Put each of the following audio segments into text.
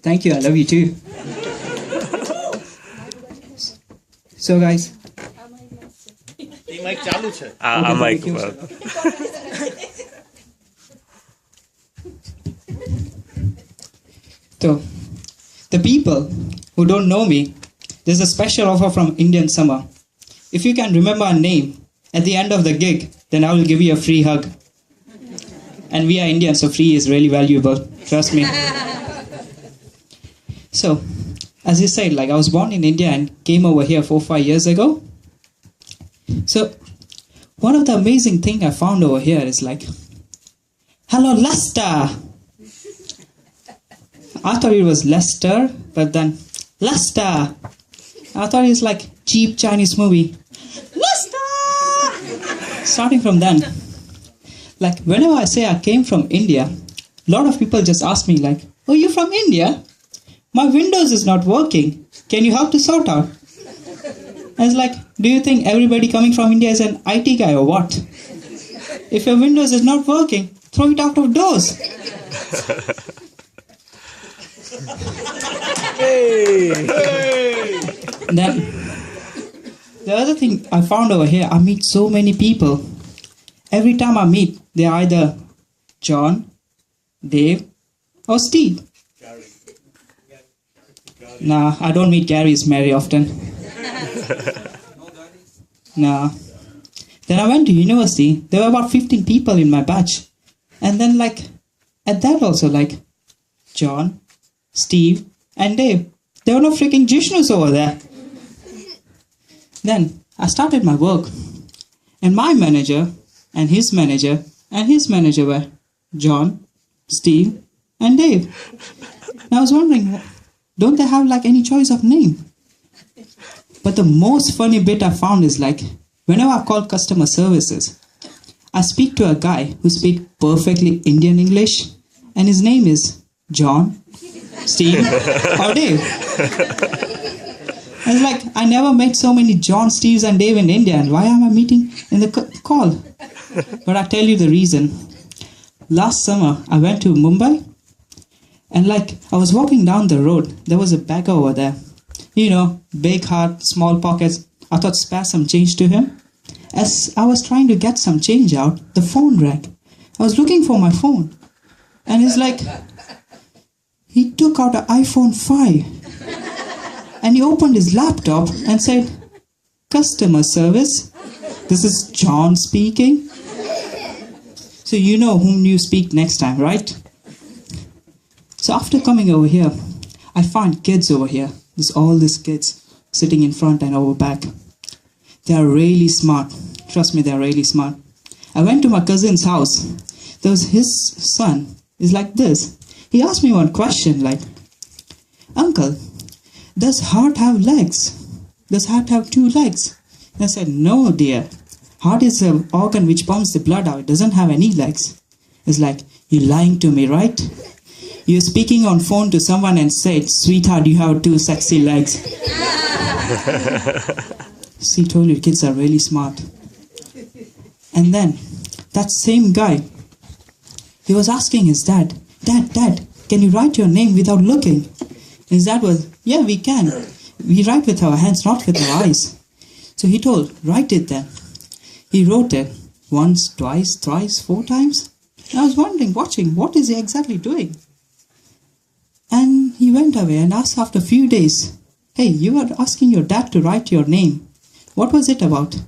Thank you. I love you too. So guys. So, the people who don't know me, there's a special offer from Indian Summer. If you can remember a name at the end of the gig, then I will give you a free hug. And we are Indian, so free is really valuable. Trust me. So, as you said, like I was born in India and came over here 4 or 5 years ago. So, one of the amazing things I found over here is like, hello Lester! I thought it was Lester, but then Lester! I thought it's like cheap Chinese movie. Lester! Starting from then, like whenever I say I came from India, a lot of people just ask me like, oh, you from India? My Windows is not working. Can you help to sort out? I was like, do you think everybody coming from India is an IT guy or what? If your Windows is not working, throw it out of doors. Then, the other thing I found over here, I meet so many people. Every time I meet, they're either John, Dave, or Steve. Nah, I don't meet Garys very often. Nah. Then I went to university. There were about 15 people in my batch. And then like, at that also like, John, Steve, and Dave. There were no freaking Jishnus over there. Then I started my work. And my manager, and his manager, and his manager were John, Steve, and Dave. And I was wondering, don't they have like any choice of name? But the most funny bit I found is like, whenever I call customer services, I speak to a guy who speaks perfectly Indian English, and his name is John, Steve, or Dave. I was like, I never met so many John, Steves, and Dave in India, and why am I meeting in the call? But I'll tell you the reason. Last summer, I went to Mumbai, and like, I was walking down the road, there was a beggar over there. You know, big heart, small pockets. I thought spare some change to him. As I was trying to get some change out, the phone rang. I was looking for my phone. And it's like, he took out an iPhone 5. And he opened his laptop and said, customer service, this is John speaking. So you know whom you speak next time, right? So after coming over here, I find kids over here. There's all these kids sitting in front and over back. They are really smart. Trust me, they are really smart. I went to my cousin's house. There was his son is like this. He asked me one question like, Uncle, does heart have legs? Does heart have 2 legs? And I said, no dear. Heart is an organ which pumps the blood out. It doesn't have any legs. It's like, you're lying to me, right? You're speaking on phone to someone and said, sweetheart, you have 2 sexy legs. See, told you, kids are really smart. And then, that same guy, he was asking his dad, Dad, can you write your name without looking? And his dad was, yeah, we can. We write with our hands, not with our eyes. So he told, write it then. He wrote it once, twice, thrice, 4 times. And I was wondering, watching, what is he exactly doing? And he went away and asked after a few days, hey, you were asking your dad to write your name. What was it about?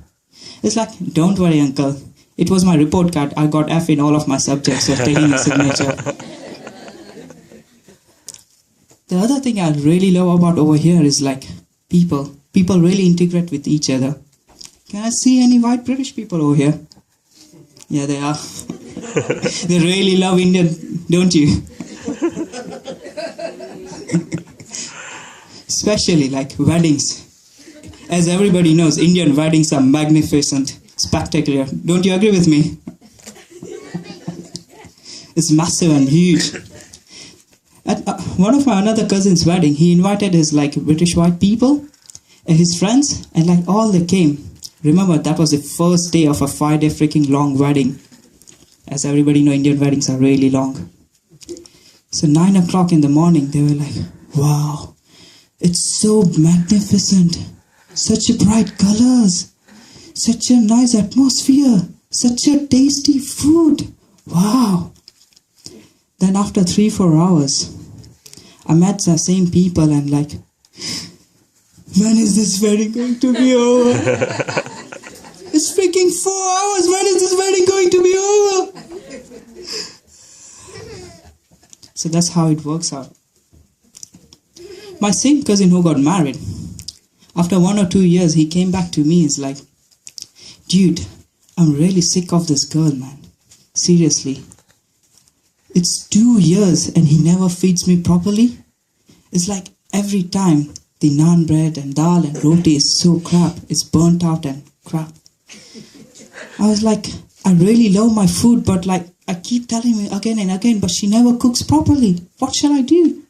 It's like, don't worry, uncle. It was my report card. I got F in all of my subjects, so taking his signature. The other thing I really love about over here is like people. People really integrate with each other. Can I see any white British people over here? Yeah, they are. They really love Indian, don't you? Especially like weddings. As everybody knows, Indian weddings are magnificent, spectacular. Don't you agree with me? It's massive and huge. At one of my another cousin's wedding, he invited his like British white people, his friends, and like all they came. Remember, that was the first day of a 5-day freaking long wedding. As everybody know, Indian weddings are really long. So 9 o'clock in the morning, they were like, wow, it's so magnificent. Such bright colors. Such a nice atmosphere. Such a tasty food. Wow. Then after 3-4 hours, I met the same people and like, when is this wedding going to be over? It's freaking 4 hours. When is this wedding going to be over? So that's how it works out. My same cousin who got married, after 1 or 2 years, he came back to me. He's like, dude, I'm really sick of this girl, man. Seriously. It's 2 years and he never feeds me properly. It's like every time the naan bread and dal and roti is so crap. It's burnt out and crap. I was like, I really love my food, but like, I keep telling her again and again, but she never cooks properly. What shall I do?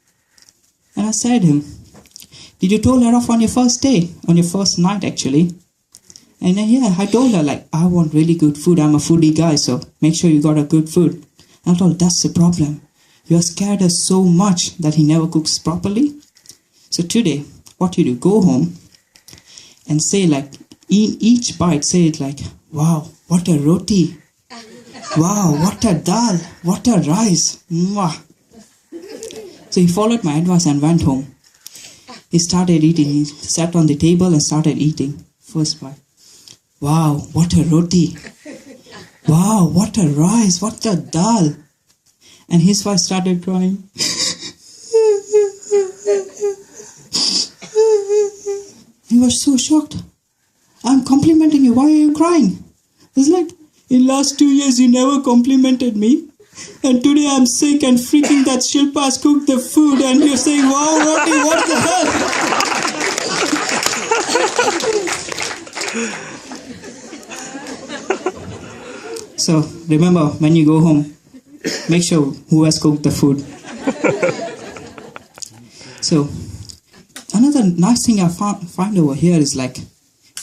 And I said to him, did you told her off on your first day? On your first night, actually? And then, yeah, I told her, like, I want really good food. I'm a foodie guy, so make sure you got a good food. And I told her, that's the problem. You are scared her so much that he never cooks properly. So today, what you do, go home and say, like, in each bite, say it like, wow, what a roti. Wow, what a dal. What a rice. Mwah. So he followed my advice and went home. He started eating. He sat on the table and started eating. First bite. Wow, what a roti. Wow, what a rice. What a dal. And his wife started crying. He was so shocked. I'm complimenting you. Why are you crying? It's like, in last 2 years you never complimented me. And today I'm sick and freaking that Shilpa has cooked the food and you're saying, wow, roti, what the hell? So remember, when you go home, make sure who has cooked the food. So another nice thing I find over here is like,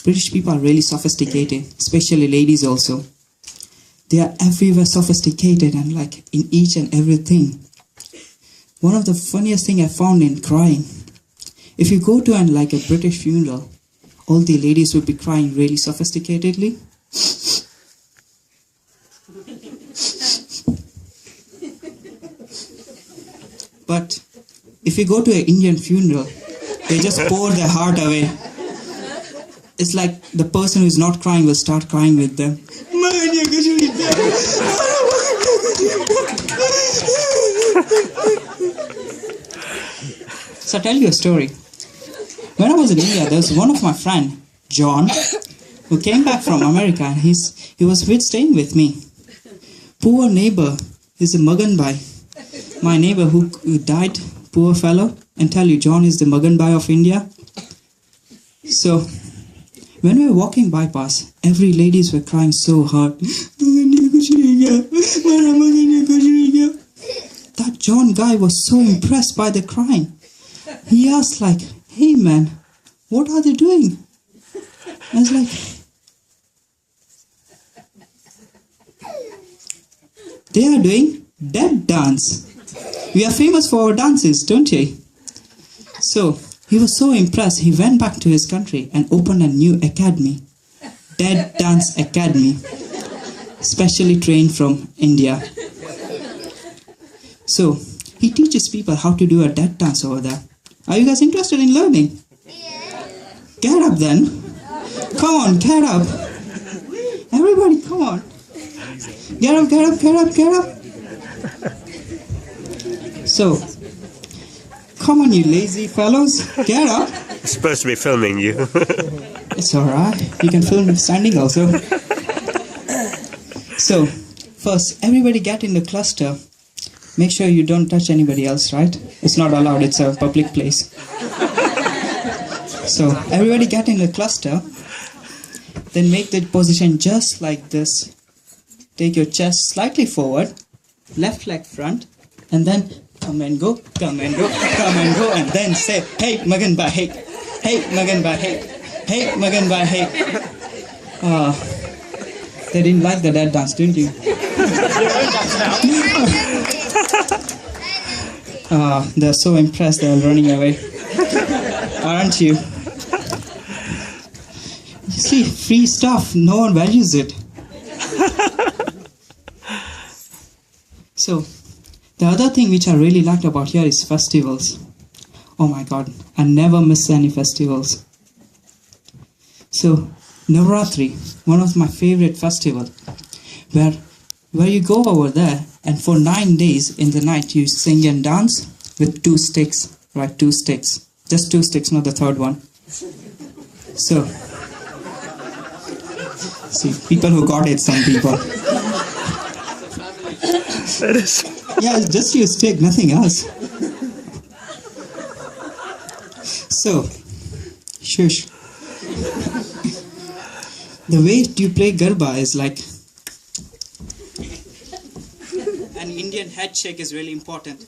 British people are really sophisticated, especially ladies also. They are everywhere sophisticated and like in each and everything. One of the funniest thing I found in crying, if you go to like a British funeral, all the ladies would be crying really sophisticatedly. But if you go to an Indian funeral, they just pour their heart away. It's like the person who is not crying will start crying with them. So I'll tell you a story. When I was in India, there was one of my friend, John, who came back from America and he was staying with me. Poor neighbor, he's a Maganbai. My neighbor who died, poor fellow, and tell you, John is the Maganbai of India. So when we were walking bypass, every ladies were crying so hard. That John guy was so impressed by the crying. He asked like, hey man, what are they doing? I was like, they are doing dead dance. We are famous for our dances, don't you? So he was so impressed, he went back to his country and opened a new academy. Dead Dance Academy. Specially trained from India. So, he teaches people how to do a dead dance over there. Are you guys interested in learning? Yeah. Get up then. Come on, get up. Everybody, come on. Get up, get up, get up, get up. So, come on, you lazy fellows. Get up. I'm supposed to be filming you. It's alright. You can film standing also. So, first, everybody get in the cluster. Make sure you don't touch anybody else, right? It's not allowed. It's a public place. So, everybody get in the cluster. Then make the position just like this. Take your chest slightly forward. Left leg front. And then come and go, come and go, come and go, and then say, hey, Magan Bhai, hey, hey, Magan Bhai, hey, hey, Magan Bhai, hey. They didn't like the dead dance, didn't you? They're so impressed they're running away. Aren't you? You see, free stuff, no one values it. So, the other thing which I really liked about here is festivals. Oh my god, I never miss any festivals. So, Navratri, one of my favorite festivals, where you go over there and for 9 days in the night you sing and dance with 2 sticks, right? 2 sticks. Just 2 sticks, not the third one. So, see, people who got it, some people. That is. Yeah, it's just your stick, nothing else. So, shush. The way you play Garba is like an Indian head shake is really important.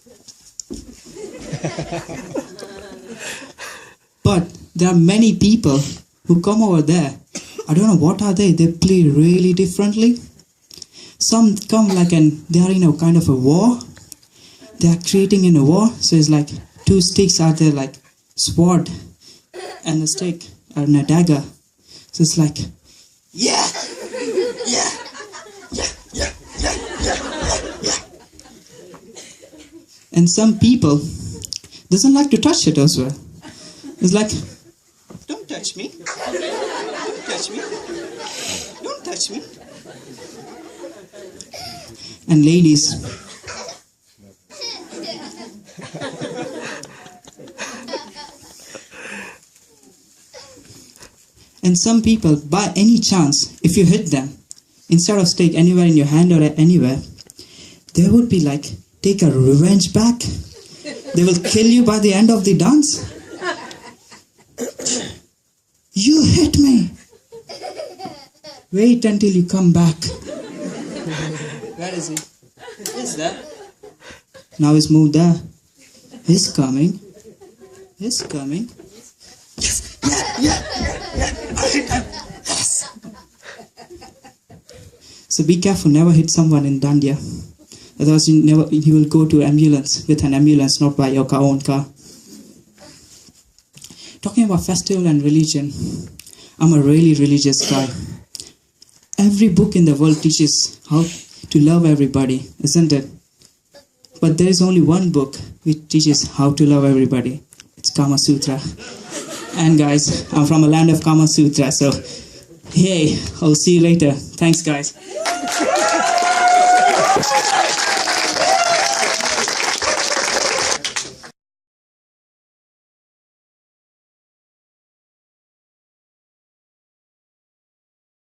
But there are many people who come over there. I don't know what are they. They play really differently. Some come like they are in a kind of a war. They are creating in a war. So it's like 2 sticks are there like sword and a stick and a dagger. So it's like, yeah, yeah, yeah, yeah, yeah, yeah, yeah. And some people doesn't like to touch it as well. It's like, don't touch me. Don't touch me. Don't touch me. And ladies, and some people, by any chance, if you hit them, instead of stick anywhere in your hand or anywhere, they would be like, take a revenge back. They will kill you by the end of the dance. You hit me. Wait until you come back. Where is he? He's there. Now he's moved there. He's coming. He's coming. Yes, yeah. Yes. So be careful, never hit someone in Dandiya. Otherwise you will go to ambulance with an ambulance, not by your own car. Talking about festival and religion, I'm a really religious guy. Every book in the world teaches how to love everybody, isn't it? But there is only one book which teaches how to love everybody. It's Kama Sutra. And guys, I'm from a land of Kama Sutra, so hey, I'll see you later. Thanks, guys.